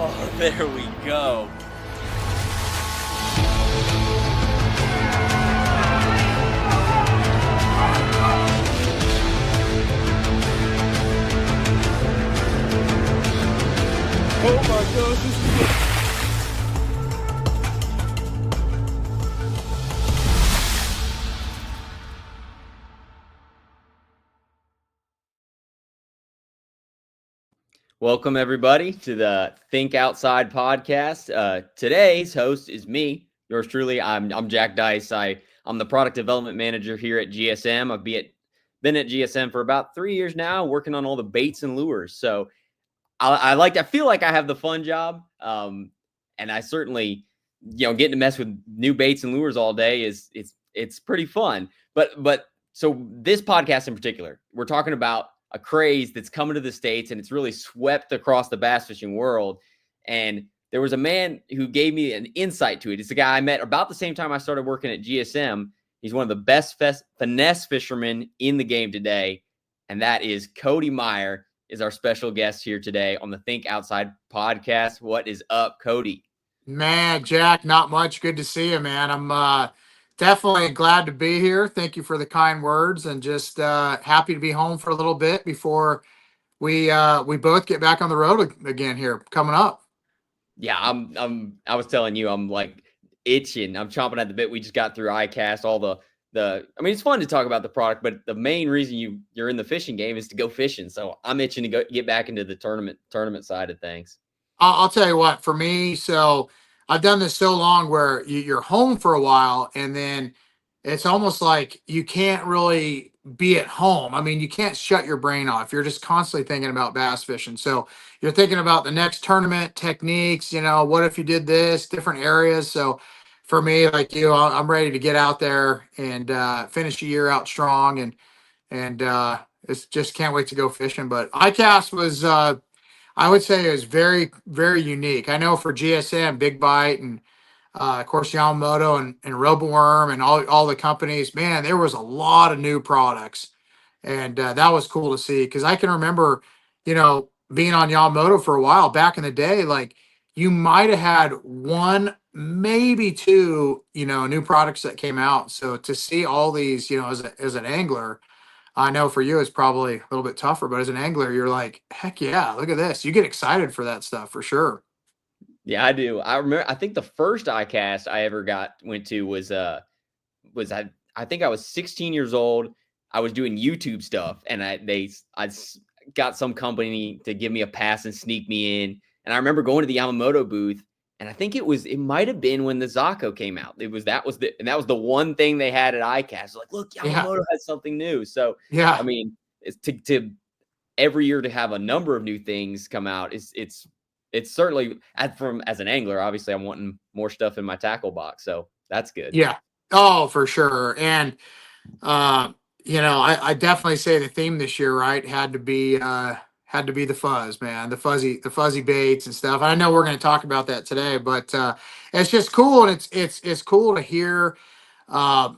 Oh, there we go. Oh my gosh, this is good. Welcome everybody to the Think Outside podcast. Today's host is me, yours truly. I'm Jack Dice. I'm the product development manager here at GSM. I've been at GSM for about 3 years now, working on all the baits and lures. So I feel like I have the fun job, and I certainly, getting to mess with new baits and lures all day it's pretty fun. But so this podcast in particular, we're talking about a craze that's coming to the States, and it's really swept across the bass fishing world. And there was a man who gave me an insight to it. It's a guy I met about the same time I started working at GSM. He's one of the best finesse fishermen in the game today, and that is Cody Meyer. Is our special guest here today on the Think Outside podcast. What is up, Cody? Man, Jack, not much. Good to see you, man. I'm definitely glad to be here. Thank you for the kind words, and just happy to be home for a little bit before we both get back on the road again here coming up. Yeah, I was telling you, I'm like itching. I'm chomping at the bit. We just got through ICAST, all the I mean, it's fun to talk about the product, but the main reason you're in the fishing game is to go fishing. So I'm itching to get back into the tournament side of things. I'll tell you what, for me, so I've done this so long where you're home for a while, and then it's almost like you can't really be at home. I mean, you can't shut your brain off. You're just constantly thinking about bass fishing. So you're thinking about the next tournament techniques, what if you did this, different areas. So for me, like you, I'm ready to get out there and finish the year out strong, and it's just can't wait to go fishing. But ICAST was I would say it was very, very unique. I know for GSM, Big Bite, and of course Yamamoto and Roboworm and all the companies, man, there was a lot of new products, and that was cool to see because I can remember, being on Yamamoto for a while back in the day. Like you might have had one, maybe two, new products that came out. So to see all these, as an angler, I know for you it's probably a little bit tougher, but as an angler, you're like, heck yeah, look at this. You get excited for that stuff for sure. Yeah, I do. I remember. I think the first ICAST I ever went to was I think I was 16 years old. I was doing YouTube stuff, and I got some company to give me a pass and sneak me in. And I remember going to the Yamamoto booth, and I think it might have been when the Zaco came out. That was the one thing they had at ICAST. Like, look, Yamamoto has something new. So Yeah. I mean, it's to every year to have a number of new things come out. It's certainly as an angler, obviously I'm wanting more stuff in my tackle box. So that's good. Yeah. Oh, for sure. And I definitely say the theme this year, right, had to be the fuzz, man. The fuzzy baits and stuff. I know we're going to talk about that today, but it's just cool, and it's cool to hear.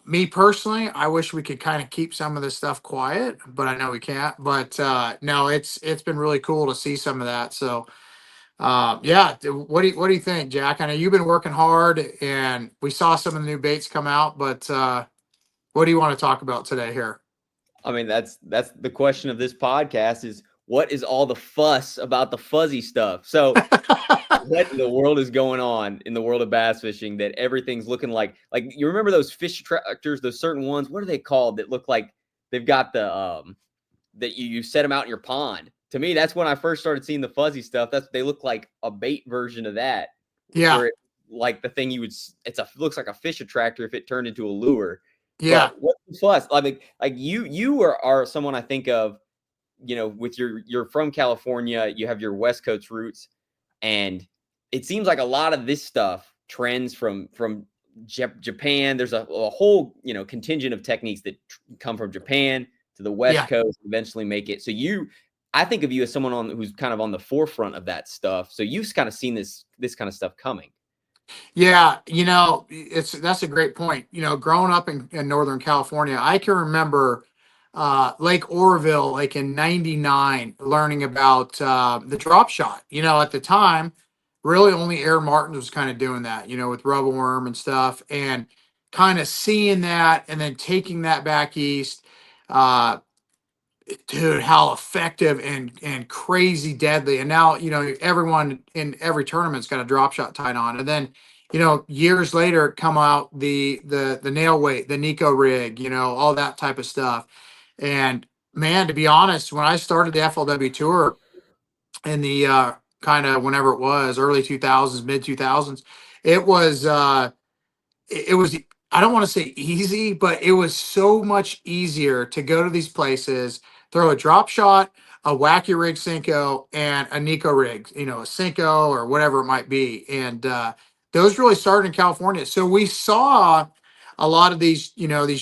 Me personally, I wish we could kind of keep some of this stuff quiet, but I know we can't. But no, it's been really cool to see some of that. So yeah, what do you think, Jack? I know you've been working hard, and we saw some of the new baits come out, but what do you want to talk about today here? I mean, that's the question of this podcast is what is all the fuss about the fuzzy stuff? So what in the world is going on in the world of bass fishing that everything's looking like you remember those fish tractors, those certain ones, what are they called that look like they've got the that you set them out in your pond? To me, that's when I first started seeing the fuzzy stuff. They look like a bait version of that, Yeah, where like the thing looks like a fish attractor if it turned into a lure. yeah, But what's the fuss? Like you are someone I think of, with you're from California, you have your West Coast roots, and it seems like a lot of this stuff trends from Japan. There's a whole contingent of techniques that come from Japan to the West yeah. Coast, eventually make it. So I think of you as someone who's kind of on the forefront of that stuff. So you've kind of seen this kind of stuff coming. Yeah, that's a great point. Growing up in Northern California, I can remember Lake Oroville, like in '99, learning about the drop shot. At the time, really only Aaron Martin was kind of doing that, with rubber worm and stuff, and kind of seeing that and then taking that back east. Uh, Dude, how effective and crazy deadly. And now, everyone in every tournament's got a drop shot tied on. And then, years later come out the nail weight, the Nico rig, all that type of stuff. And man, to be honest, when I started the FLW tour in the kind of whenever it was, early 2000s, mid 2000s, it was it was, I don't want to say easy, but it was so much easier to go to these places, throw a drop shot, a wacky rig Cinco, and a Nico rig, a Cinco or whatever it might be. And those really started in California. So we saw a lot of these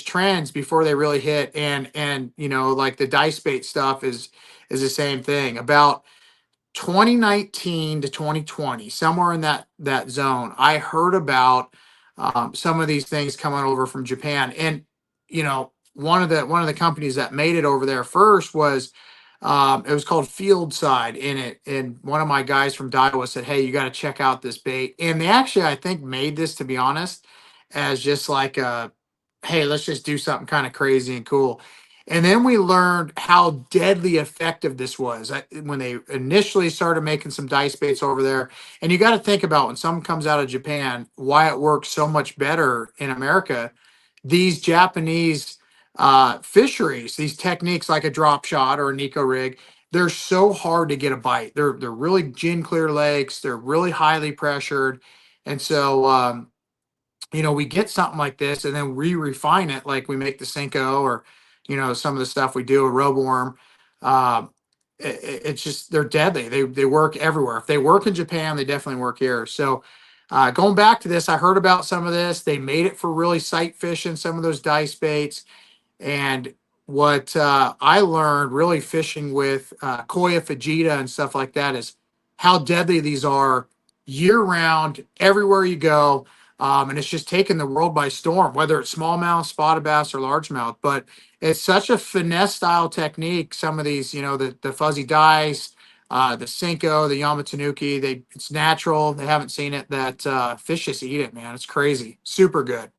trends before they really hit. And like the dice bait stuff is the same thing. About 2019 to 2020, somewhere in that zone, I heard about some of these things coming over from Japan. And one of the companies that made it over there first was it was called Field Side. And one of my guys from Daiwa said, "Hey, you got to check out this bait." And they actually, I think, made this, to be honest, as just like a, hey, let's just do something kind of crazy and cool. And then we learned how deadly effective this was when they initially started making some dice baits over there. And you got to think about when something comes out of Japan, why it works so much better in America. These Japanese fisheries, these techniques like a drop shot or a Nico rig, they're so hard to get a bite. They're really gin clear lakes. They're really highly pressured, and so we get something like this and then we refine it, like we make the Cinco or, some of the stuff we do, a roboworm. Um, it's just, they're deadly. They work everywhere. If they work in Japan, they definitely work here. So going back to this, I heard about some of this. They made it for really sight fishing, some of those dice baits. And what I learned really fishing with Koya Fujita and stuff like that is how deadly these are year round, everywhere you go. And it's just taken the world by storm, whether it's smallmouth, spotted bass, or largemouth. But it's such a finesse style technique. Some of these, the fuzzy dice, the Cinco, the Yamatanuki, it's natural. They haven't seen it. That fish just eat it, man. It's crazy. Super good.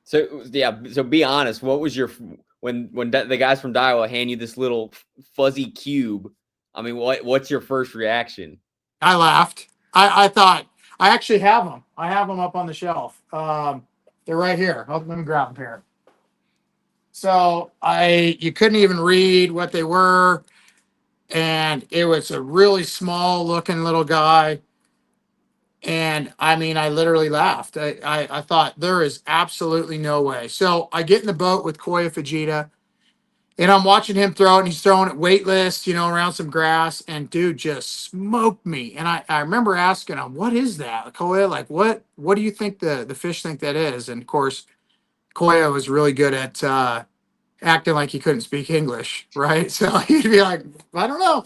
So yeah, so be honest. What was your when the guys from Daiwa hand you this little fuzzy cube? I mean, what's your first reaction? I laughed. I thought I actually have them. I have them up on the shelf. They're right here. Let me grab them here. So you couldn't even read what they were, and it was a really small looking little guy. And I mean, I literally laughed. I thought there is absolutely no way. So I get in the boat with Koya Fujita. And I'm watching him throw it, and he's throwing it weightless, around some grass. And dude just smoked me. And I remember asking him, "What is that, Koya? Like, what do you think the fish think that is?" And of course, Koya was really good at acting like he couldn't speak English, right? So he'd be like, "I don't know,"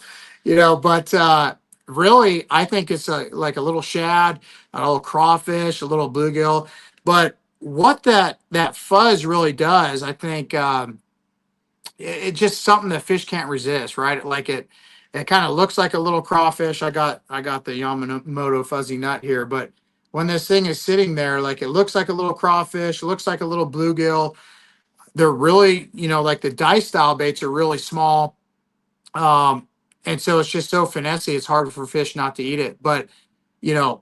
But really, I think it's like a little shad, a little crawfish, a little bluegill. But what that fuzz really does, I think. It's just something that fish can't resist, right? Like it kind of looks like a little crawfish. I got the Yamamoto Fuzzy nut here, but when this thing is sitting there, like it looks like a little crawfish, it looks like a little bluegill. They're really, like the dice style baits are really small. Um, and so it's just so finessey, it's hard for fish not to eat it. But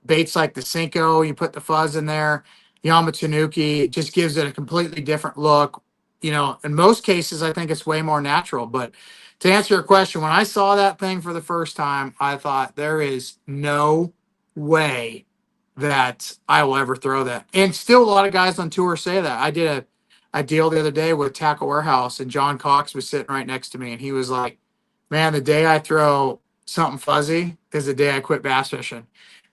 baits like the Cinco, you put the fuzz in there, Yamatanuki, it just gives it a completely different look. In most cases, I think it's way more natural. But to answer your question, when I saw that thing for the first time, I thought there is no way that I will ever throw that. And still, a lot of guys on tour say that. I did a deal the other day with Tackle Warehouse, and John Cox was sitting right next to me, and he was like, "Man, the day I throw something fuzzy is the day I quit bass fishing."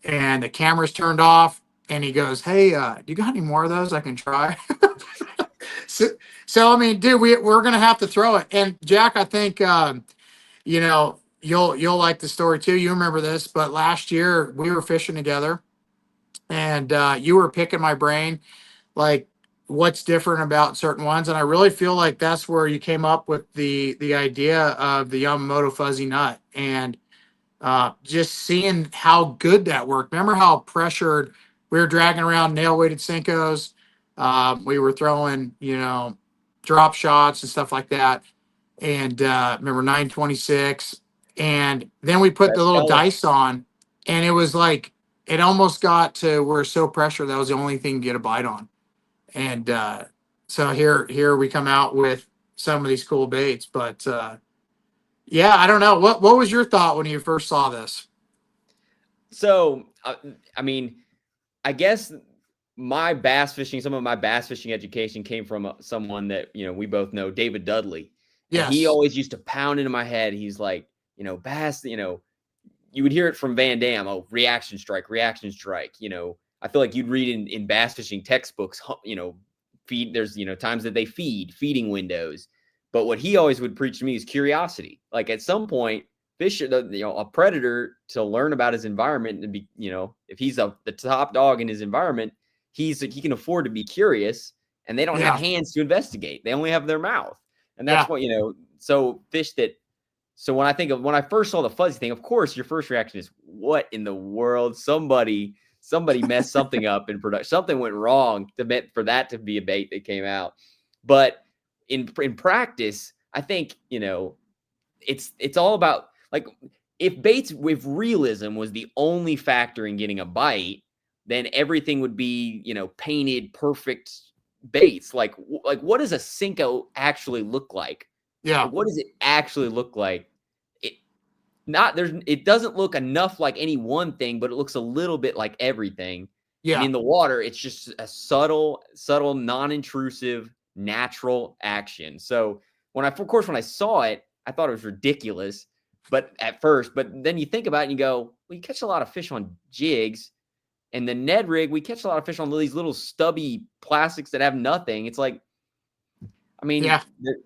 And the camera's turned off, and he goes, "Hey, do you got any more of those I can try?" so, so I mean, dude, we're gonna have to throw it. And Jack, I think you'll like the story too. You remember this, but last year we were fishing together, and you were picking my brain, like what's different about certain ones. And I really feel like that's where you came up with the idea of the Yamamoto Fuzzy nut. And just seeing how good that worked. Remember how pressured we were dragging around nail weighted Cincos? We were throwing, drop shots and stuff like that. And remember 926. And then we put the Best little color. dice on, and it was like, it almost got to where so pressured that was the only thing to get a bite on. And so here we come out with some of these cool baits. But yeah, I don't know. What was your thought when you first saw this? So, I mean, I guess my bass fishing, some of my bass fishing education came from someone that, we both know, David Dudley. And he Yes. always used to pound into my head. He's like, bass, you would hear it from Van Dam. Oh, reaction strike, reaction strike. I feel like you'd read in bass fishing textbooks, there's, times that they feeding windows. But what he always would preach to me is curiosity. Like at some point, fish, a predator, to learn about his environment and be, if he's the top dog in his environment, he can afford to be curious, and they don't have Yeah. hands to investigate. They only have their mouth. And that's Yeah. what, so fish that, so when I first saw the fuzzy thing, of course, your first reaction is, what in the world? Somebody messed something up in production. Something went wrong for that to be a bait that came out. But in practice, I think, it's all about, like, if realism was the only factor in getting a bite, then everything would be, painted perfect baits. Like what does a Cinco actually look like? Yeah. Like, what does it actually look like? It it doesn't look enough like any one thing, but it looks a little bit like everything. And Yeah. in the water, it's just a subtle, non-intrusive, natural action. So when I saw it, I thought it was ridiculous. But then you think about it and you go, well, you catch a lot of fish on jigs, and the Ned rig, we catch a lot of fish on these little stubby plastics that have nothing. It's like, I mean, Yeah.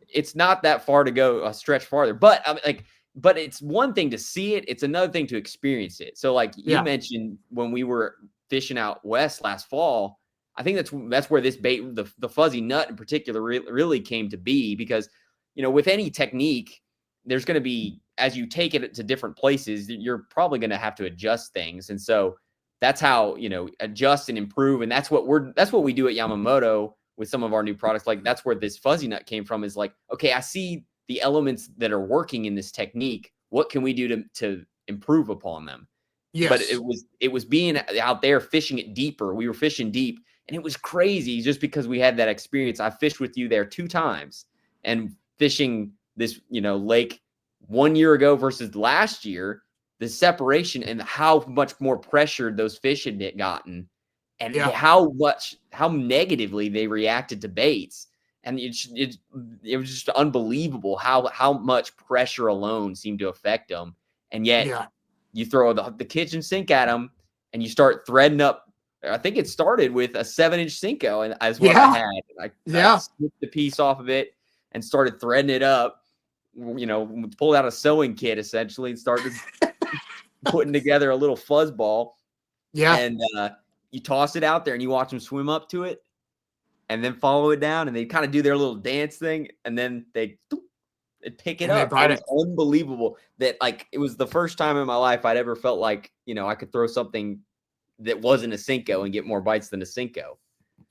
it's not that far to go, a stretch farther. But I mean, but it's one thing to see it; it's another thing to experience it. So, like you Yeah. mentioned, when we were fishing out west last fall, I think that's where this bait, the fuzzy nut in particular, really came to be. Because, with any technique, there's going to be, as you take it to different places, you're probably going to have to adjust things, and so that's how adjust and improve. And that's what we do at Yamamoto with some of our new products. Like that's where this fuzzy nut came from, is like, okay, I see the elements that are working in this technique. What can we do to improve upon them? But Yes. it was being out there fishing it deeper. We were fishing deep, and it was crazy just because we had that experience. I fished with you there 2 times, and fishing this, lake 1 year ago versus last year, the separation and how much more pressured those fish had gotten, and Yeah. how negatively they reacted to baits. And it was just unbelievable how much pressure alone seemed to affect them. And yet Yeah. you throw the kitchen sink at them, and you start threading up. I think it started with a 7-inch Cinco, and as what I Yeah. had. I Yeah. snipped the piece off of it and started threading it up. Pulled out a sewing kit essentially and started putting together a little fuzz ball. Yeah. And you toss it out there, and you watch them swim up to it, and then follow it down, and they kind of do their little dance thing, and then they'd pick it And they up. It bite was it. unbelievable. That, like, it was the first time in my life I'd ever felt like, I could throw something that wasn't a Cinco and get more bites than a Cinco.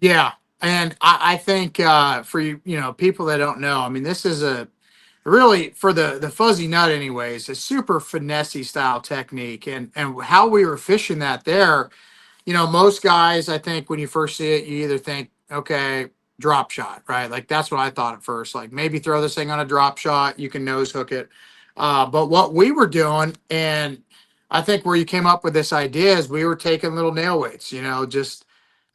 Yeah. And I think for people that don't know, I mean, this is a really, for the fuzzy nut anyways, a super finessey style technique. And how we were fishing that there, most guys, I think when you first see it, you either think, okay, drop shot, right? Like that's what I thought at first. Like maybe throw this thing on a drop shot, you can nose hook it. But what we were doing, and I think where you came up with this idea, is we were taking little nail weights, just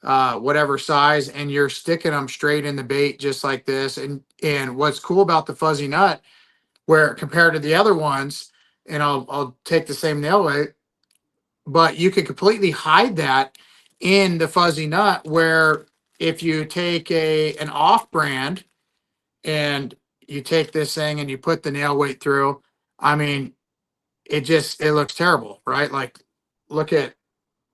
whatever size, and you're sticking them straight in the bait just like this. And what's cool about the fuzzy nut, where compared to the other ones, and I'll take the same nail weight, but you can completely hide that in the fuzzy nut, where if you take an off brand and you take this thing and you put the nail weight through, I mean, it looks terrible, right? Like look at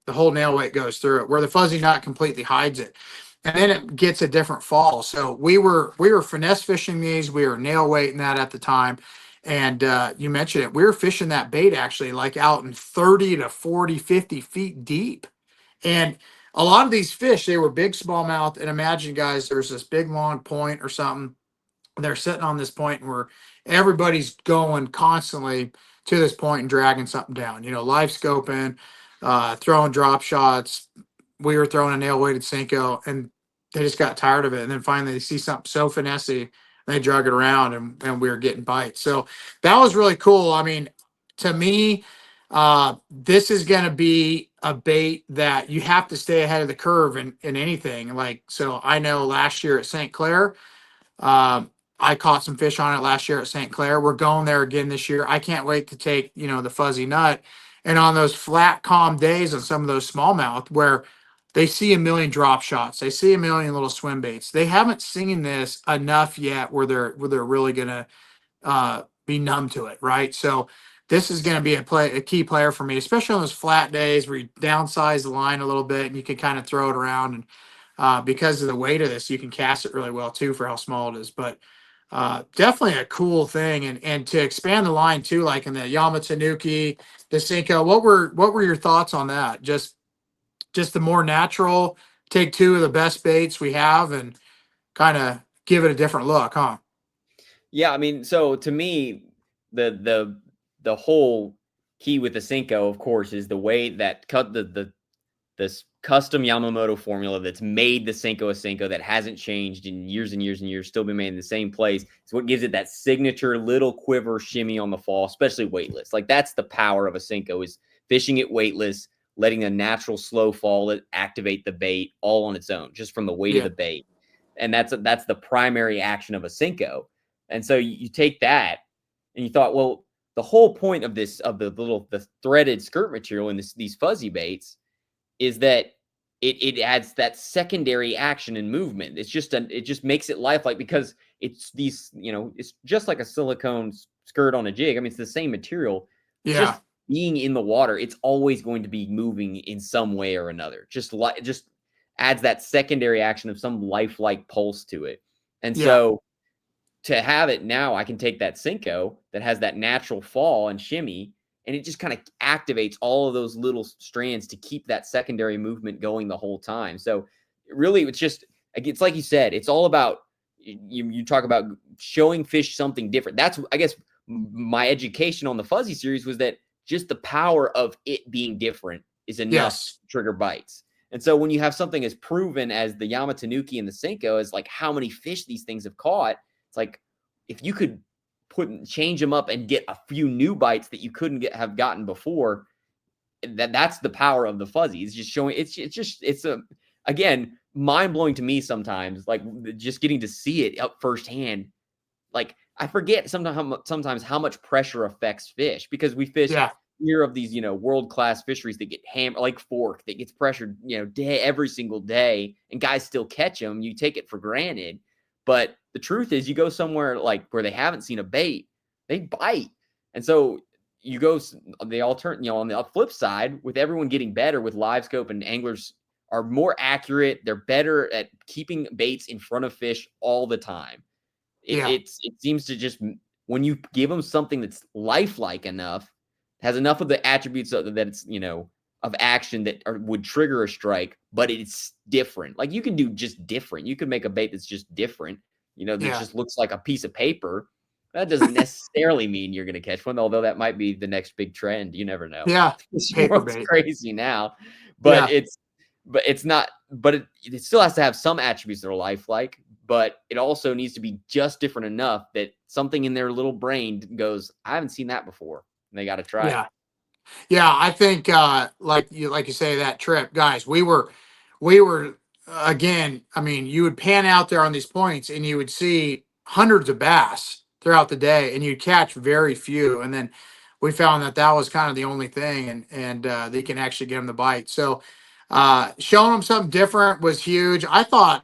the whole nail weight goes through it, where the fuzzy nut completely hides it. And then it gets a different fall. So we were finesse fishing these, we were nail weighting that at the time. And you mentioned it. We were fishing that bait actually like out in 30 to 40, 50 feet deep. And a lot of these fish, they were big smallmouth. And imagine, guys, there's this big long point or something. They're sitting on this point where everybody's going constantly to this point and dragging something down. Live scoping, throwing drop shots. We were throwing a nail weighted Cinco, and they just got tired of it. And then finally, they see something so finessey, they drug it around, and we were getting bites. So that was really cool. I mean, to me, this is going to be a bait that you have to stay ahead of the curve in anything. Like, so I know last year at St. Clair, um, I caught some fish on it last year at St. Clair. We're going there again this year. I can't wait to take, the fuzzy nut. And on those flat, calm days on some of those smallmouth where they see a million drop shots, they see a million little swim baits. They haven't seen this enough yet where they're really gonna be numb to it, right? So this is going to be a key player for me, especially on those flat days where you downsize the line a little bit and you can kind of throw it around. And because of the weight of this, you can cast it really well too for how small it is. But definitely a cool thing. And to expand the line too, like in the Yamamoto, the Cinco, what were your thoughts on that? Just the more natural, take two of the best baits we have and kind of give it a different look, huh? Yeah, I mean, so to me, the whole key with the Cinco, of course, is the way that cut the this custom Yamamoto formula that's made the Cinco a Cinco that hasn't changed in years and years and years, still been made in the same place. It's what gives it that signature little quiver shimmy on the fall, especially weightless. Like that's the power of a Cinco is fishing it weightless, letting a natural slow fall activate the bait all on its own, just from the weight of Yeah. the bait. And that's the primary action of a Cinco. And so you take that and you thought, well, the whole point of this of the threaded skirt material in these fuzzy baits is that it adds that secondary action and movement. It just makes it lifelike because it's these, it's just like a silicone skirt on a jig. I mean, it's the same material. Yeah. Just being in the water, it's always going to be moving in some way or another. Just adds that secondary action of some lifelike pulse to it. And Yeah. so to have it now, I can take that Cinco that has that natural fall and shimmy, and it just kind of activates all of those little strands to keep that secondary movement going the whole time. So really, it's like you said, it's all about you talk about showing fish something different. That's, I guess, my education on the fuzzy series was that just the power of it being different is enough Yes. to trigger bites. And so when you have something as proven as the Yamamoto and the Cinco, as like how many fish these things have caught, it's like if you could change them up and get a few new bites that you couldn't have gotten before, that's the power of the fuzzy. It's just showing it's a again mind blowing to me sometimes, like just getting to see it up firsthand. Like I forget sometimes how much pressure affects fish because we fish Yeah. near of these world class fisheries that get hammered, like Fork that gets pressured every single day, and guys still catch them. You take it for granted, but the truth is, you go somewhere like where they haven't seen a bait, they bite, and so you go the on the flip side with everyone getting better with live scope and anglers are more accurate. They're better at keeping baits in front of fish all the time. Yeah. It seems to just when you give them something that's lifelike enough, has enough of the attributes that it's of action that would trigger a strike, but it's different. Like you can do just different. You could make a bait that's just different. That Yeah. just looks like a piece of paper. That doesn't necessarily mean you're going to catch one, although that might be the next big trend. You never know. Yeah. This Paper world's bait. crazy now, but Yeah. it's not. But it still has to have some attributes that are lifelike. But it also needs to be just different enough that something in their little brain goes, I haven't seen that before. And they got to try it. Yeah. Yeah, I think like you say that trip, guys, we were again, I mean, you would pan out there on these points and you would see hundreds of bass throughout the day and you'd catch very few. And then we found that was kind of the only thing and they can actually get them the bite. So showing them something different was huge. I thought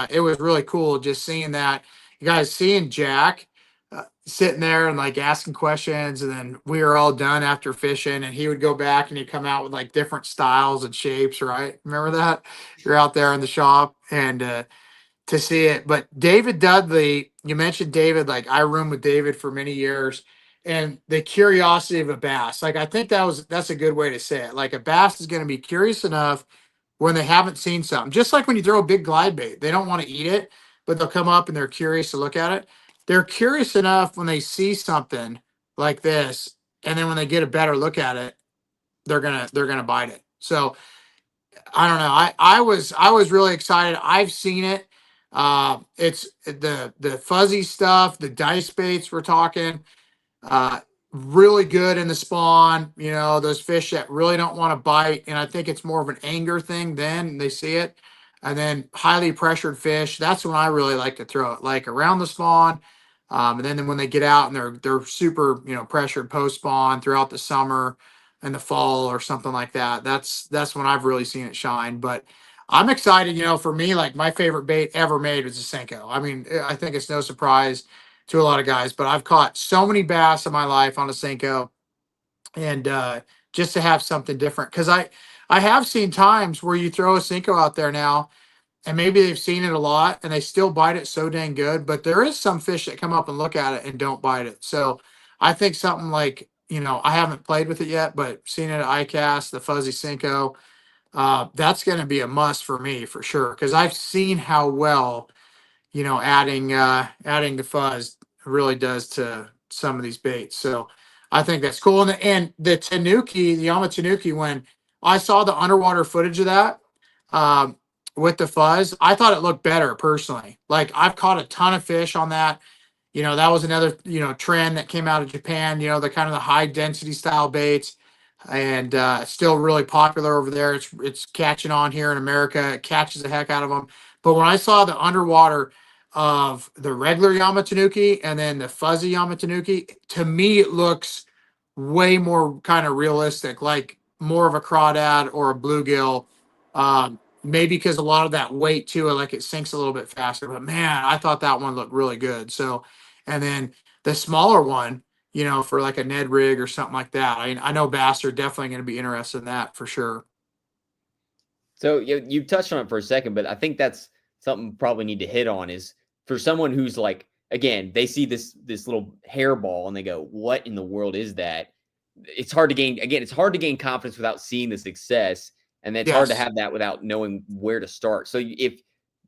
it was really cool just seeing that. You guys seeing Jack sitting there and like asking questions, and then we were all done after fishing and he would go back and he'd come out with like different styles and shapes, right? Remember that? You're out there in the shop and to see it. But David Dudley, you mentioned David. Like I roomed with David for many years, and the curiosity of a bass. Like I think that's a good way to say it. Like a bass is going to be curious enough when they haven't seen something. Just like when you throw a big glide bait, they don't want to eat it, but they'll come up and they're curious to look at it. They're curious enough when they see something like this, and then when they get a better look at it, they're gonna bite it. So I don't know. I was really excited. I've seen it. It's the fuzzy stuff, the dice baits we're talking. Uh, Really good in the spawn. You know, those fish that really don't want to bite, and I think it's more of an anger thing then they see it. And then highly pressured fish. That's when I really like to throw it, like around the spawn. And then when they get out and they're super, pressured post spawn throughout the summer and the fall or something like that. That's when I've really seen it shine. But I'm excited. For me, like my favorite bait ever made was a Senko. I mean, I think it's no surprise to a lot of guys, but I've caught so many bass in my life on a Senko, and just to have something different, because I have seen times where you throw a Senko out there now, and maybe they've seen it a lot and they still bite it so dang good, but there is some fish that come up and look at it and don't bite it. So I think something like, I haven't played with it yet, but seen it at ICAST, the Fuzzy Senko, that's going to be a must for me for sure, because I've seen how well adding the fuzz really does to some of these baits. So I think that's cool. And the Tanuki, the Yama Tanuki, when I saw the underwater footage of that um, with the fuzz, I thought it looked better personally. Like I've caught a ton of fish on that. That was another trend that came out of Japan. The kind of the high density style baits, and still really popular over there. It's catching on here in America. It catches the heck out of them. But when I saw the underwater of the regular Yamatanuki and then the fuzzy Yamatanuki, to me it looks way more kind of realistic, like more of a crawdad or a bluegill. Maybe because a lot of that weight too, like it sinks a little bit faster. But man, I thought that one looked really good. So, and then the smaller one, for like a Ned rig or something like that. I know bass are definitely going to be interested in that for sure. So you touched on it for a second, but I think that's something probably need to hit on is for someone who's like, again, they see this little hairball and they go, "What in the world is that?" It's hard to gain confidence without seeing the success, and it's hard to Yes. have that without knowing where to start. So if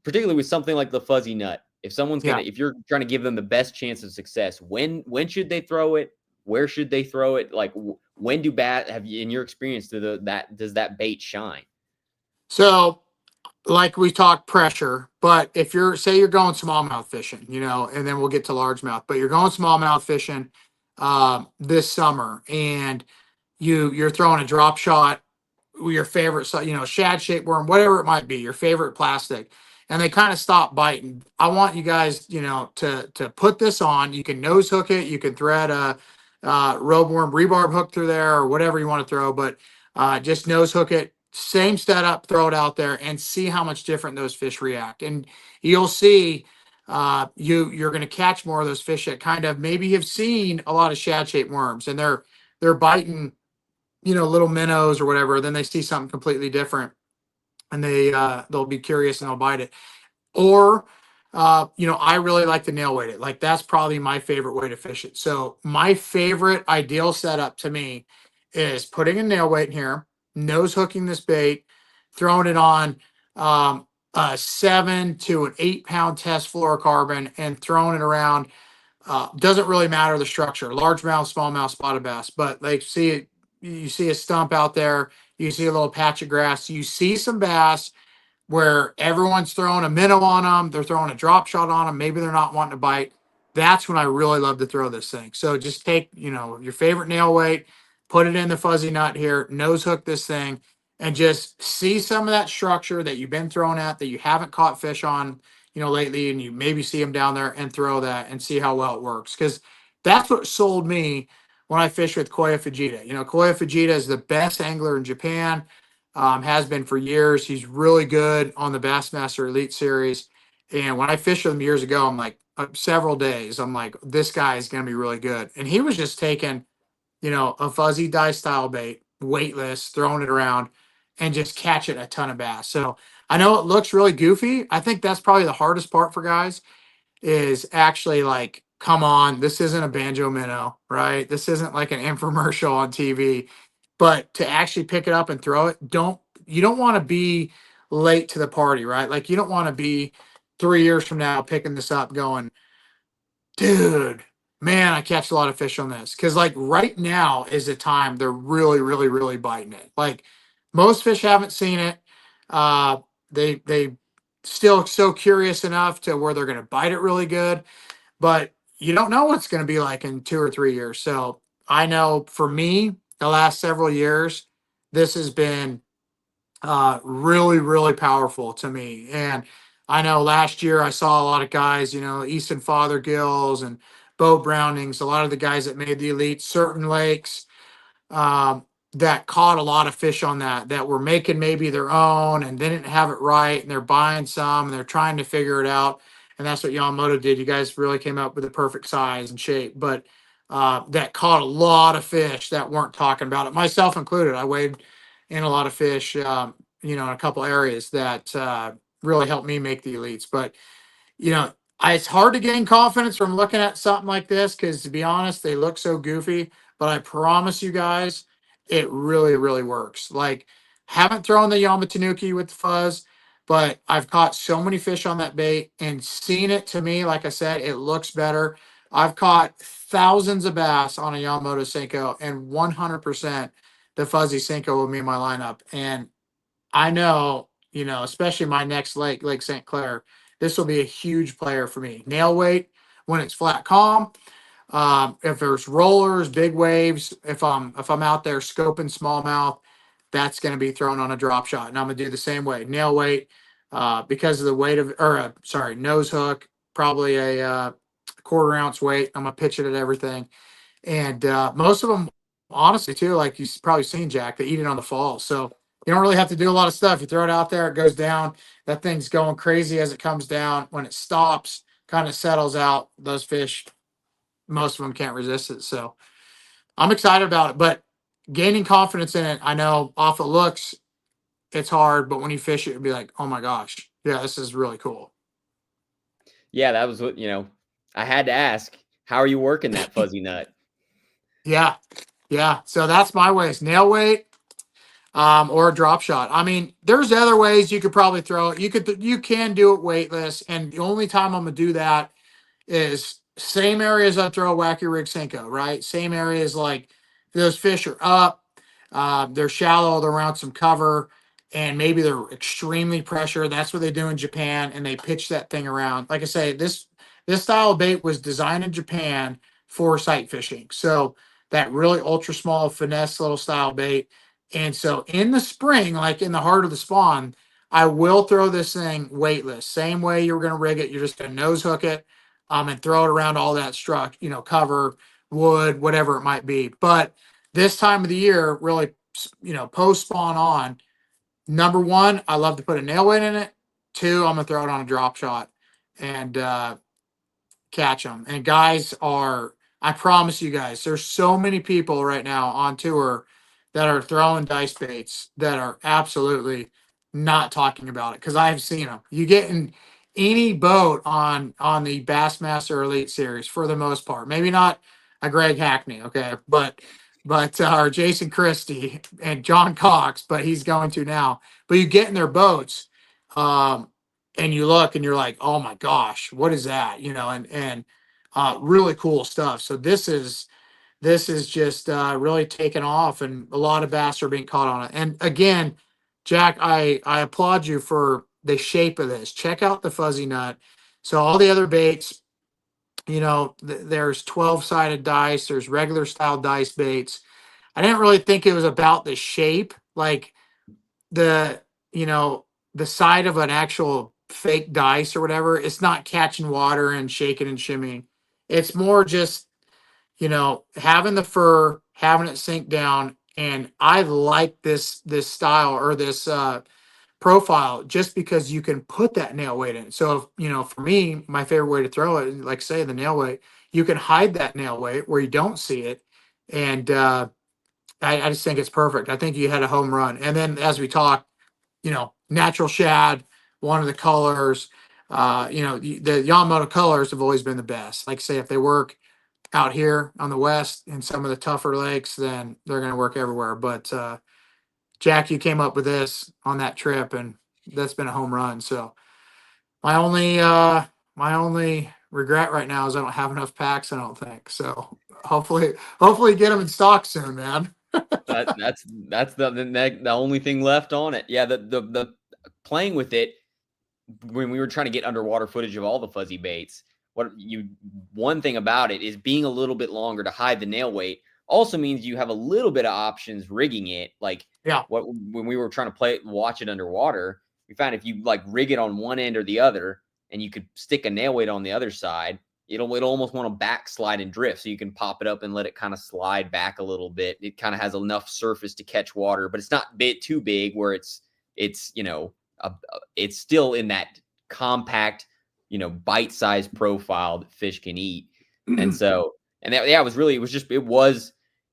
particularly with something like the fuzzy nut, Yeah. if you're trying to give them the best chance of success, when should they throw it? Where should they throw it? Like when do bat have you in your experience does that bait shine? So like we talked pressure, but if you're going smallmouth fishing, and then we'll get to largemouth, but you're going smallmouth fishing this summer, and you're throwing a drop shot, your favorite, shad shaped worm, whatever it might be, your favorite plastic, and they kind of stop biting. I want you guys, to put this on. You can nose hook it, you can thread a robe worm rebarb hook through there or whatever you want to throw, but just nose hook it. Same setup, throw it out there and see how much different those fish react. And you'll see you're going to catch more of those fish that kind of maybe have seen a lot of shad shaped worms, and they're biting little minnows or whatever, then they see something completely different, and they'll be curious and they'll bite it. Or I really like to nail weight it. Like that's probably my favorite way to fish it. So my favorite ideal setup to me is putting a nail weight in here, nose hooking this bait, throwing it on a 7 to 8 pound test fluorocarbon, and throwing it around. Doesn't really matter the structure, largemouth, smallmouth, spotted bass, but like you see a stump out there, you see a little patch of grass, you see some bass where everyone's throwing a minnow on them, they're throwing a drop shot on them, maybe they're not wanting to bite. That's when I really love to throw this thing. So just take, your favorite nail weight, put it in the fuzzy nut here, nose hook this thing, and just see some of that structure that you've been throwing at that you haven't caught fish on, lately, and you maybe see them down there and throw that and see how well it works. Because that's what sold me when I fish with Koya Fujita. Koya Fujita is the best angler in Japan, has been for years. He's really good on the Bassmaster Elite Series. And when I fished with him years ago, I'm like, several days, I'm like, this guy is going to be really good. And he was just taking, a fuzzy dye style bait, weightless, throwing it around and just catching a ton of bass. So I know it looks really goofy. I think that's probably the hardest part for guys. is actually like, come on, this isn't a banjo minnow, right? This isn't like an infomercial on TV, but to actually pick it up and throw it, you don't want to be late to the party, right? Like you don't want to be 3 years from now picking this up going, dude, man, I catch a lot of fish on this. Cause like right now is the time they're really, really, really biting it. Like most fish haven't seen it. Uh, they still so curious enough to where they're gonna bite it really good, but you don't know what it's gonna be like in 2 or 3 years. So I know for me, the last several years, this has been really, really powerful to me. And I know last year I saw a lot of guys, Easton Fothergills and Bo Brownings, a lot of the guys that made the elite, certain lakes um, that caught a lot of fish on that were making maybe their own and they didn't have it right and they're buying some and they're trying to figure it out. And that's what Yamamoto did. You guys really came up with the perfect size and shape, but that caught a lot of fish that weren't talking about it, myself included. I weighed in a lot of fish, in a couple areas that really helped me make the elites. But it's hard to gain confidence from looking at something like this because, to be honest, they look so goofy. But I promise you guys, it really, really works. Like, haven't thrown the Yamatanuki with the fuzz, but I've caught so many fish on that bait and seen it. To me, like I said, it looks better. I've caught thousands of bass on a Yamamoto Senko, and 100% the fuzzy Senko will be in my lineup. And I know, especially my next lake, Lake St. Clair, this will be a huge player for me. Nail weight when it's flat calm. If there's rollers, big waves, if I'm out there scoping smallmouth, that's going to be thrown on a drop shot, and I'm going to do the same way. Nail weight, because of the weight of, or sorry, nose hook, probably a quarter ounce weight. I'm going to pitch it at everything. And most of them, honestly, too, like you've probably seen, Jack, they eat it on the fall. So you don't really have to do a lot of stuff. You throw it out there, it goes down. That thing's going crazy as it comes down. When it stops, kind of settles out, those fish, most of them can't resist it. So I'm excited about it. But gaining confidence in it, I know off it looks, it's hard. But when you fish it, you'll be like, oh my gosh, yeah, this is really cool. Yeah, that was what, I had to ask, how are you working that fuzzy nut? Yeah. Yeah. So that's my ways: nail weight, or a drop shot. I mean, there's other ways you could probably throw it. You can do it weightless, and the only time I'm gonna do that is same areas I throw a wacky rig Senko, right? Same areas like those fish are up, they're shallow, they're around some cover, and maybe they're extremely pressured. That's what they do in Japan, and they pitch that thing around. Like I say, this style of bait was designed in Japan for sight fishing. So that really ultra small finesse little style bait. And so in the spring, like in the heart of the spawn, I will throw this thing weightless. Same way you're going to rig it. You're just going to nose hook it, and throw it around all that cover, wood, whatever it might be. But this time of the year, really, post spawn on, number one, I love to put a nail weight in it. Two, I'm gonna throw it on a drop shot and catch them. And guys I promise you guys, there's so many people right now on tour that are throwing dice baits that are absolutely not talking about it because I've seen them. You get in any boat on the Bassmaster Elite Series for the most part. Maybe not a Greg Hackney, okay, but or Jason Christie and John Cox, but he's going to now. But you get in their boats, and you look and you're like, oh my gosh, what is that? And really cool stuff. So this is just really taken off, and a lot of bass are being caught on it. And again, Jack, I applaud you for the shape of this. Check out the fuzzy nut. So all the other baits, there's 12-sided dice, there's regular style dice baits. I didn't really think it was about the shape, like the you know the side of an actual fake dice or whatever. It's not catching water and shaking and shimmying. It's more just having the fur, having it sink down. And I like this style or this profile just because you can put that nail weight in. So for me, my favorite way to throw it, like say the nail weight, you can hide that nail weight where you don't see it. And I just think it's perfect. I think you had a home run. And then as we talked, natural shad, one of the colors. The Yamamoto colors have always been the best. Like I say, if they work out here on the west in some of the tougher lakes, then they're going to work everywhere. But Jack, you came up with this on that trip, and that's been a home run. So my only regret right now is I don't have enough packs. I don't think so. Hopefully get them in stock soon, man. That's the only thing left on it. Yeah, the playing with it when we were trying to get underwater footage of all the fuzzy baits. One thing about it is being a little bit longer to hide the nail weight also means you have a little bit of options rigging it. Like Yeah. when we were trying to watch it underwater, we found if you like rig it on one end or the other, and you could stick a nail weight on the other side, it'll almost want to backslide and drift. So you can pop it up and let it kind of slide back a little bit. It kind of has enough surface to catch water, but it's not too big where it's it's still in that compact, bite-sized profile that fish can eat. And so, and that, yeah,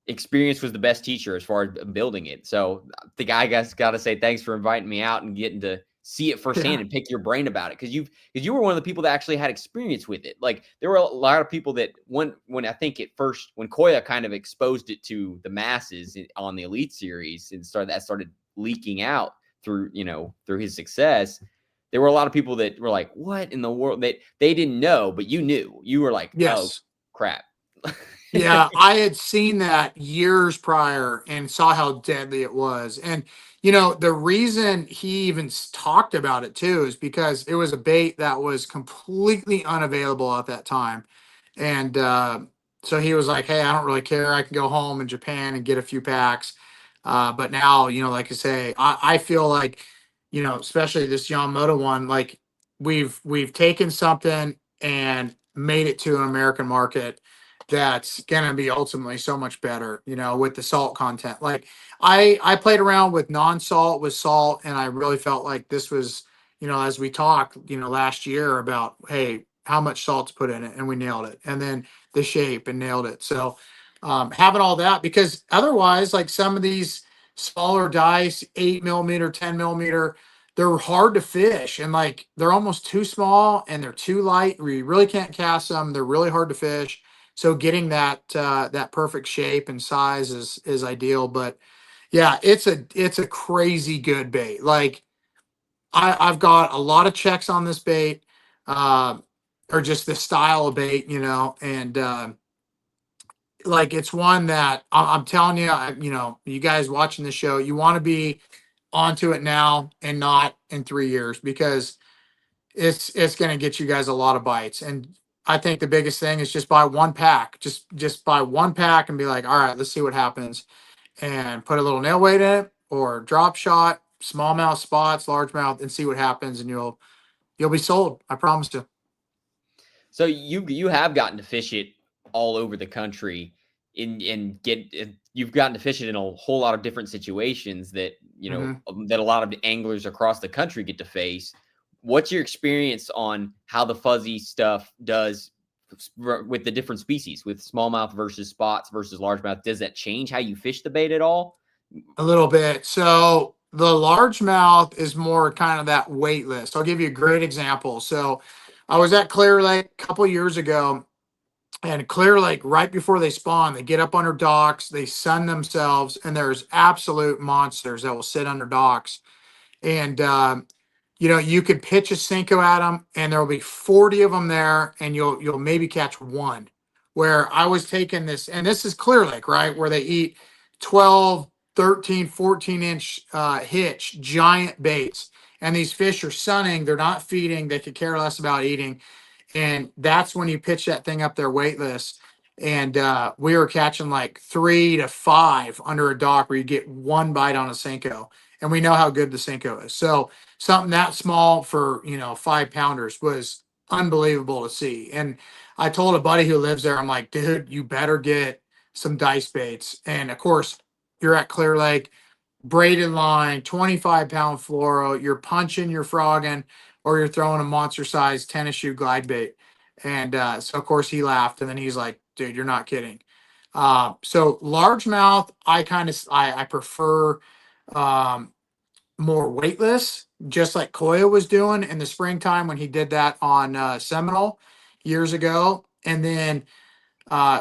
experience was the best teacher as far as building it. So the guy got to say thanks for inviting me out and getting to see it firsthand and pick your brain about it. Cause you were one of the people that actually had experience with it. Like there were a lot of people that when I think when Koya kind of exposed it to the masses on the Elite Series and started leaking out through his success, there were a lot of people that were like, what in the world? They didn't know, but you knew. You were like, oh crap. Yeah, I had seen that years prior and saw how deadly it was. And the reason he even talked about it too is because it was a bait that was completely unavailable at that time. And so he was like, hey, I don't really care. I can go home in Japan and get a few packs. But now, like I say, I feel like, especially this Yamamoto one, like we've taken something and made it to an American market that's gonna be ultimately so much better, with the salt content. Like I played around with non-salt with salt, and I really felt like this was, as we talked, last year about, hey, how much salt's put in it, and we nailed it. And then the shape and nailed it. So having all that, because otherwise, like some of these smaller dice, 8 millimeter, 10 millimeter, they're hard to fish, and like they're almost too small and they're too light. We really can't cast them. They're really hard to fish. So getting that perfect shape and size is ideal. But yeah, it's a crazy good bait. Like I've got a lot of checks on this bait, uh, or just the style of bait, and like it's one that I'm telling you, you guys watching the show, you want to be onto it now and not in 3 years, because it's going to get you guys a lot of bites. And I think the biggest thing is just buy one pack. Just buy one pack and be like, all right, let's see what happens, and put a little nail weight in it or drop shot, smallmouth spots, largemouth, and see what happens, and you'll be sold. I promise you. So you have gotten to fish it all over the country you've gotten to fish it in a whole lot of different situations that that a lot of anglers across the country get to face. What's your experience on how the fuzzy stuff does with the different species, with smallmouth versus spots versus largemouth? Does that change how you fish the bait at all? A little bit. So the largemouth is more kind of that weightless. I'll give you a great example. So I was at Clear Lake a couple years ago, and Clear Lake, right before they spawn, they get up under docks, they sun themselves, and there's absolute monsters that will sit under docks. And you could pitch a Cinco at them, and there will be 40 of them there, and you'll maybe catch one. Where I was taking this, and this is Clear Lake, right, where they eat 12, 13, 14-inch hitch, giant baits. And these fish are sunning, they're not feeding, they could care less about eating. And that's when you pitch that thing up there weightless. And we were catching like 3 to 5 under a dock where you get one bite on a Cinco. And we know how good the Cinco is. So something that small for 5 pounders was unbelievable to see. And I told a buddy who lives there, I'm like, dude, you better get some dice baits. And of course, you're at Clear Lake, braided line, 25-pound fluoro, you're punching, you're frogging, or you're throwing a monster size tennis shoe glide bait. And so of course he laughed, and then he's like, dude, you're not kidding. So largemouth, I prefer, more weightless, just like Koya was doing in the springtime when he did that on Seminole years ago. And then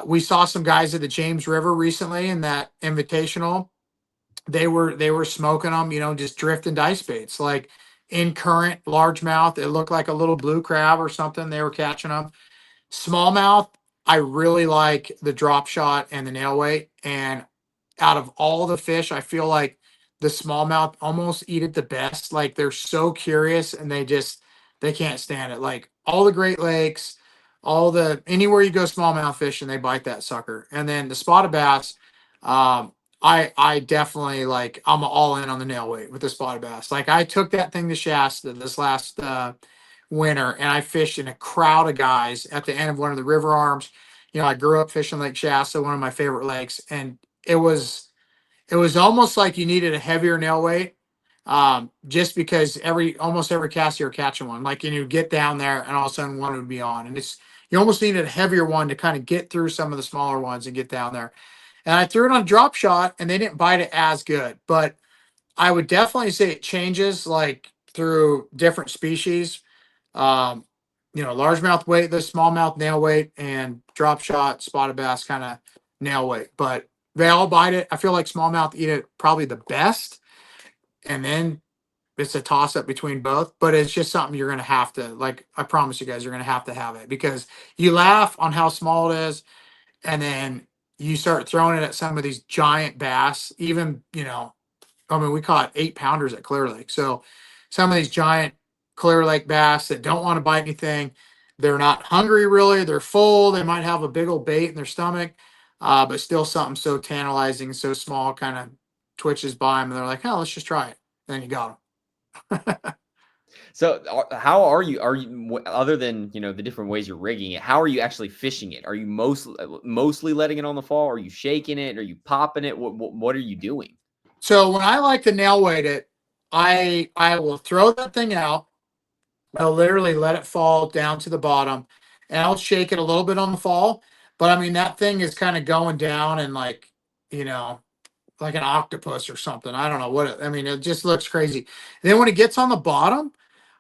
we saw some guys at the James River recently in that invitational. They were smoking them, just drifting dice baits, like in current largemouth. It looked like a little blue crab or something. They were catching them. Smallmouth, I really like the drop shot and the nail weight. And out of all the fish, I feel like the smallmouth almost eat it the best. Like they're so curious and they can't stand it. Like all the Great Lakes, anywhere you go smallmouth fishing, they bite that sucker. And then the spotted bass, I definitely like I'm all in on the nail weight with the spotted bass. Like I took that thing to Shasta this last winter and I fished in a crowd of guys at the end of one of the river arms. I grew up fishing Lake Shasta, one of my favorite lakes, and it was it was almost like you needed a heavier nail weight, just because almost every cast you're catching one. Like you get down there and all of a sudden one would be on, and it's you almost needed a heavier one to kind of get through some of the smaller ones and get down there. And I threw it on a drop shot, and they didn't bite it as good, but I would definitely say it changes like through different species. Um, largemouth weight, the smallmouth nail weight, and drop shot, spotted bass kind of nail weight. But they all bite it. I feel like smallmouth eat it probably the best, and then it's a toss up between both. But it's just something you're gonna have to like. I promise you guys, you're gonna have it because you laugh on how small it is, and then you start throwing it at some of these giant bass. Even I mean, we caught 8 pounders at Clear Lake. So some of these giant Clear Lake bass that don't want to bite anything, they're not hungry really. They're full. They might have a big old bait in their stomach, but still something so tantalizing, so small, kind of twitches by them, and they're like, "Oh, let's just try it." Then you got them. So how are you other than, the different ways you're rigging it, how are you actually fishing it? Are you mostly letting it on the fall? Are you shaking it? Are you popping it? What are you doing? So when I like to nail weight it, I will throw that thing out. I'll literally let it fall down to the bottom, and I'll shake it a little bit on the fall. But I mean, that thing is kind of going down and you know, like an octopus or something. I don't know I mean, it just looks crazy. And then when it gets on the bottom,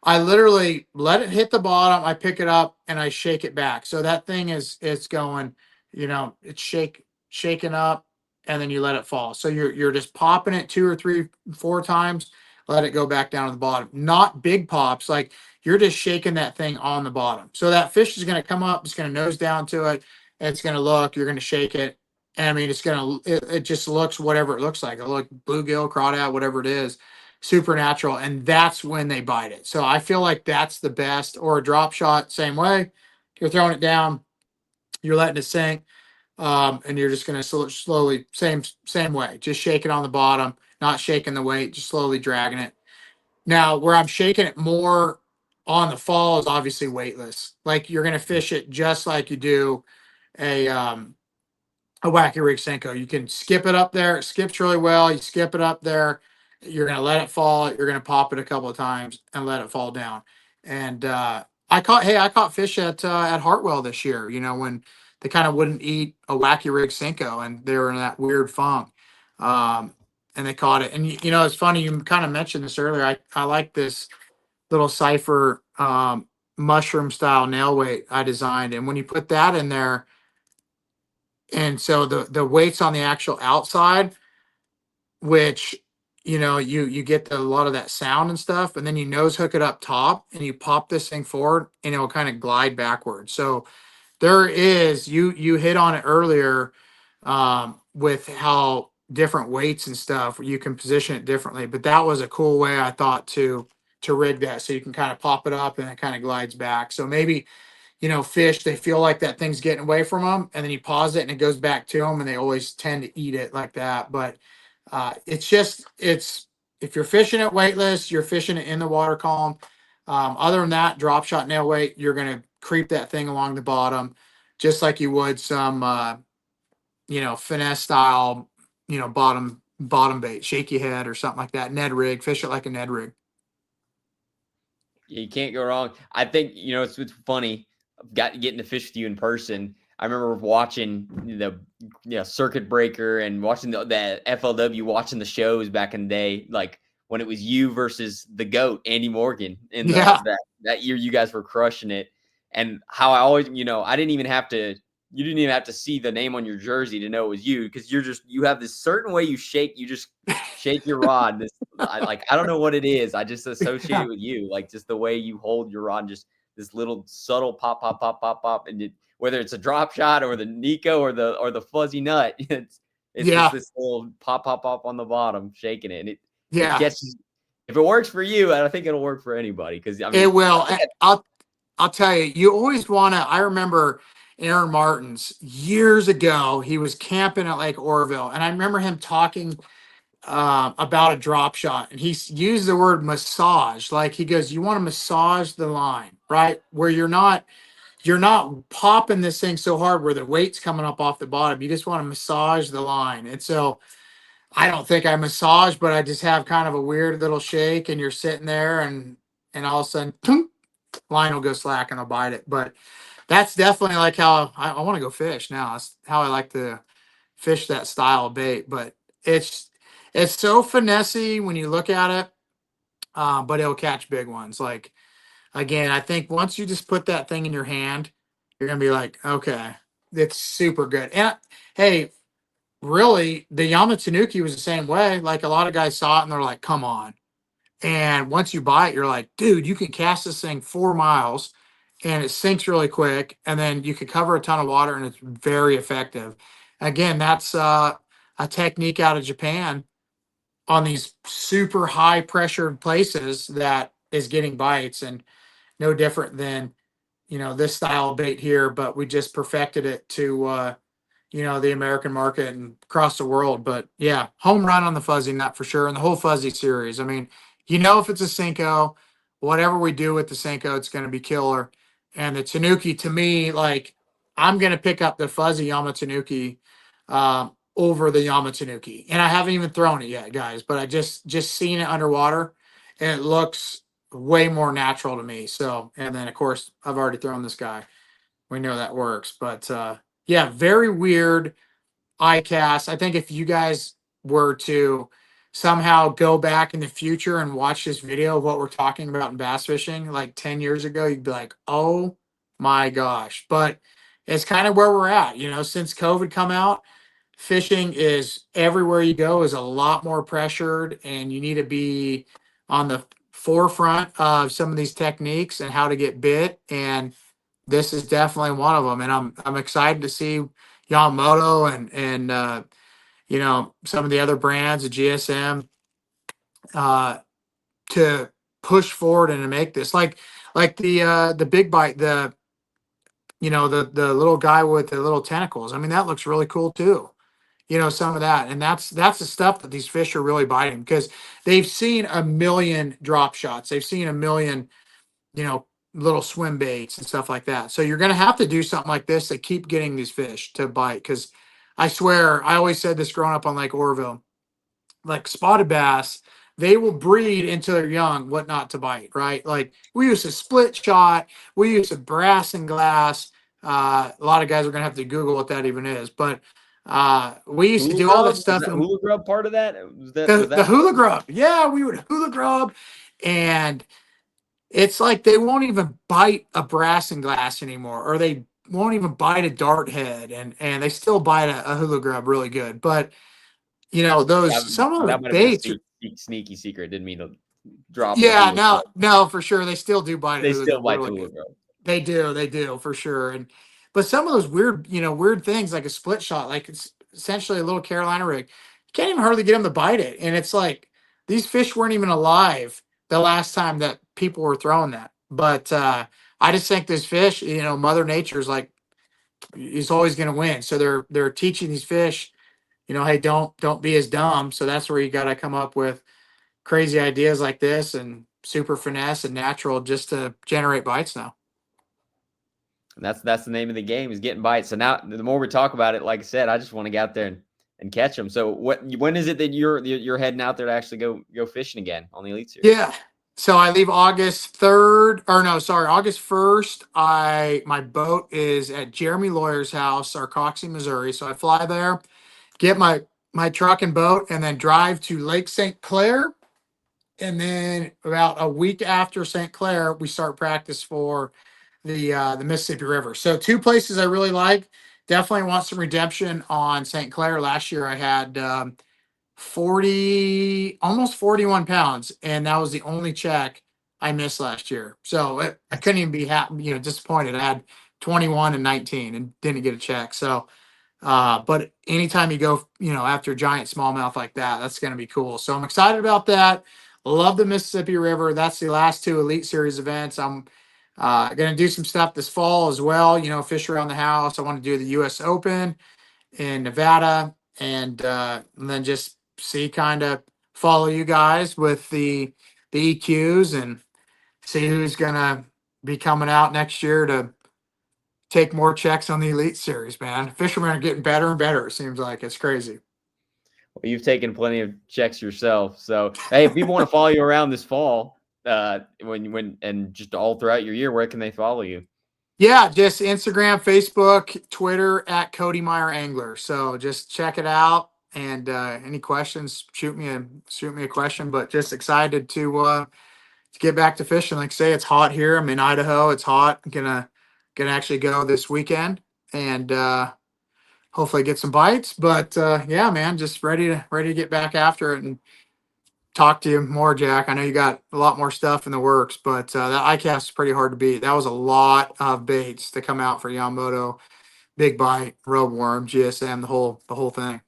I literally let it hit the bottom. I pick it up and I shake it back. So that thing it's going, it's shaking up, and then you let it fall. So you're just popping it 2 or 3, 4 times, let it go back down to the bottom. Not big pops, like you're just shaking that thing on the bottom. So that fish is going to come up, it's going to nose down to it, it's going to look, you're going to shake it, and I mean, it just looks whatever it looks like. It look bluegill, crawdad, whatever it is, supernatural, and that's when they bite it. So I feel like that's the best. Or a drop shot, same way. You're throwing it down, you're letting it sink, and you're just gonna slowly, same way, just shake it on the bottom, not shaking the weight, just slowly dragging it. Now, where I'm shaking it more on the fall is obviously weightless. Like you're gonna fish it just like you do a wacky rig Senko. You can skip it up there. It skips really well. You skip it up there. You're gonna let it fall. You're gonna pop it a couple of times and let it fall down. And I caught fish at Hartwell this year. When they kind of wouldn't eat a wacky rig Senko, and they were in that weird funk. And they caught it. And it's funny. You kind of mentioned this earlier. I like this little cipher mushroom style nail weight I designed, and when you put that in there, and so the weight's on the actual outside, which you get a lot of that sound and stuff, and then you nose hook it up top and you pop this thing forward and it'll kind of glide backwards. So there is you hit on it earlier, with how different weights and stuff you can position it differently, but that was a cool way I thought to rig that, so you can kind of pop it up and it kind of glides back. So maybe fish, they feel like that thing's getting away from them, and then you pause it and it goes back to them, and they always tend to eat it like that. But it's if you're fishing it weightless, you're fishing it in the water column. Other than that, drop shot nail weight, you're gonna creep that thing along the bottom, just like you would some finesse style, bottom bait, shaky head or something like that. Ned rig, fish it like a Ned rig. You can't go wrong. I think, it's funny. I've got getting to fish with you in person. I remember watching the circuit breaker and watching the FLW, watching the shows back in the day. Like when it was you versus the GOAT, Andy Morgan, in Yeah. that year you guys were crushing it. And how I always, I didn't even have to, you didn't even have to see the name on your jersey to know it was you, because you have this certain way you just shake your rod. I don't know what it is. I just associate it with you, like just the way you hold your rod, just this little subtle pop, pop, pop, pop, pop, and whether it's a drop shot or the Nico or the fuzzy nut, it's just Yeah. this little pop, pop, pop on the bottom, shaking it, and it Yeah. catches. If it works for you, I think it'll work for anybody. Because I It mean, will. I'll tell you, you always want to. I remember Aaron Martins years ago. He was camping at Lake Oroville, and I remember him talking about a drop shot, and he used the word massage. Like he goes, "You want to massage the line, right? Where you're not popping this thing so hard where the weight's coming up off the bottom. You just want to massage the line." And so I don't think I massage, but I just have kind of a weird little shake, and you're sitting there, and all of a sudden, thunk, line will go slack, and I'll bite it. But that's definitely like how I want to go fish now. That's how I like to fish that style of bait. But it's it's so finessey when you look at it, but it'll catch big ones. Like again, I think once you just put that thing in your hand, you're gonna be like, okay, it's super good. And hey, really, the Yamatanuki was the same way. Like a lot of guys saw it and they're like, come on. And once you buy it, you're like, dude, you can cast this thing 4 miles and it sinks really quick. And then you can cover a ton of water and it's very effective. Again, that's a technique out of Japan on these super high pressured places that is getting bites, and no different than, this style of bait here, but we just perfected it to, the American market and across the world. But yeah, home run on the fuzzy nut for sure. And the whole fuzzy series. I mean, if it's a Cinco, whatever we do with the Cinco, it's going to be killer. And the Tanuki, to me, like I'm going to pick up the fuzzy Yamatanuki over the Yamatanuki. And I haven't even thrown it yet, guys, but I just seen it underwater and it looks way more natural to me. So, and then of course I've already thrown this guy. We know that works, but yeah, very weird ICAST. I think if you guys were to somehow go back in the future and watch this video of what we're talking about in bass fishing like 10 years ago, you'd be like, oh my gosh. But it's kind of where we're at, since COVID come out, fishing is everywhere you go is a lot more pressured, and you need to be on the forefront of some of these techniques and how to get bit. And this is definitely one of them. And I'm excited to see Yamamoto and some of the other brands of GSM uh, to push forward and to make this like the big bite, the little guy with the little tentacles. I mean, that looks really cool too. Some of that, and that's the stuff that these fish are really biting because they've seen a million drop shots. They've seen a million, you know, little swim baits and stuff like that. So you're going to have to do something like this to keep getting these fish to bite. Because I swear, I always said this growing up on Lake Oroville, like spotted bass, they will breed into their young what not to bite, right? Like we use a split shot, we use a brass and glass. A lot of guys are going to have to Google what that even is, but we used to hula do all that grub, was stuff that in hula grub part of that? Was the that part hula of it? grub. Yeah, we would hula grub, and it's like they won't even bite a brass and glass anymore, or they won't even bite a dart head, and they still bite a hula grub really good. But those some of those That might have been a baits. sneaky secret. Didn't mean to drop the Yeah, hula no, grub. no, for sure. They still do bite a They hula still grub bite the really hula good. grub. They do for sure. And but some of those weird things like a split shot, like it's essentially a little Carolina rig. You can't even hardly get them to bite it. And it's like these fish weren't even alive the last time that people were throwing that. But I just think this fish, Mother Nature's like is always gonna win. So they're teaching these fish, hey, don't be as dumb. So that's where you gotta come up with crazy ideas like this and super finesse and natural just to generate bites now. And that's the name of the game, is getting bites. So now the more we talk about it, like I said, I just want to get out there and catch them. So when is it that you're heading out there to actually go fishing again on the Elite Series? Yeah. So I leave August 3rd, or no, sorry, August 1st. My boat is at Jeremy Lawyer's house, Sarcoxie, Missouri. So I fly there, get my truck and boat, and then drive to Lake St. Clair And then about a week after St. Clair, we start practice for the Mississippi River. So 2 places I really like. Definitely want some redemption on St. Clair. Last year I had 40, almost 41 pounds, and that was the only check I missed last year. So I couldn't even be happy, disappointed. I had 21 and 19 and didn't get a check. So but anytime you go, after a giant smallmouth like that, that's going to be cool. So I'm excited about that. Love the Mississippi River. That's the last 2 Elite Series events. I'm going to do some stuff this fall as well. Fish around the house. I want to do the U.S. Open in Nevada, and then just see, kind of follow you guys with the EQs and see who's going to be coming out next year to take more checks on the Elite Series, man. Fishermen are getting better and better. It seems like it's crazy. Well, you've taken plenty of checks yourself. So, hey, if people want to follow you around this fall, when and just all throughout your year, where can they follow you? Yeah, just Instagram, Facebook, Twitter at Cody Meyer Angler. So just check it out. And any questions, shoot me a question. But just excited to get back to fishing. Like I say, it's hot here. I'm in Idaho. It's hot. Gonna actually go this weekend and hopefully get some bites. But yeah, man, just ready to get back after it and talk to you more, Jack. I know you got a lot more stuff in the works, but that ICAST is pretty hard to beat. That was a lot of baits to come out for Yamamoto, Big Bite, Roadworm, GSM, the whole thing.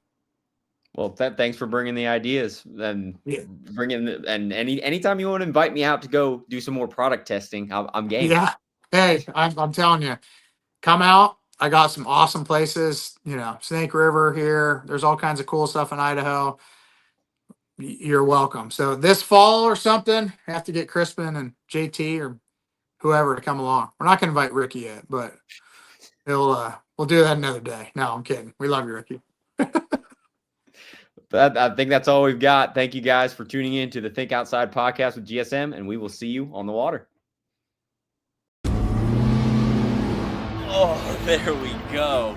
Well, thanks for bringing the ideas and Yeah, and anytime you want to invite me out to go do some more product testing, I'm game. yeah. Hey, I'm telling you, come out. I got some awesome places. Snake River here. There's all kinds of cool stuff in Idaho. You're welcome. So this fall or something, have to get Crispin and JT or whoever to come along. We're not going to invite Ricky yet, but we'll do that another day. No, I'm kidding. We love you, Ricky. But I think that's all we've got. Thank you guys for tuning in to the Think Outside podcast with GSM, and we will see you on the water. Oh, there we go.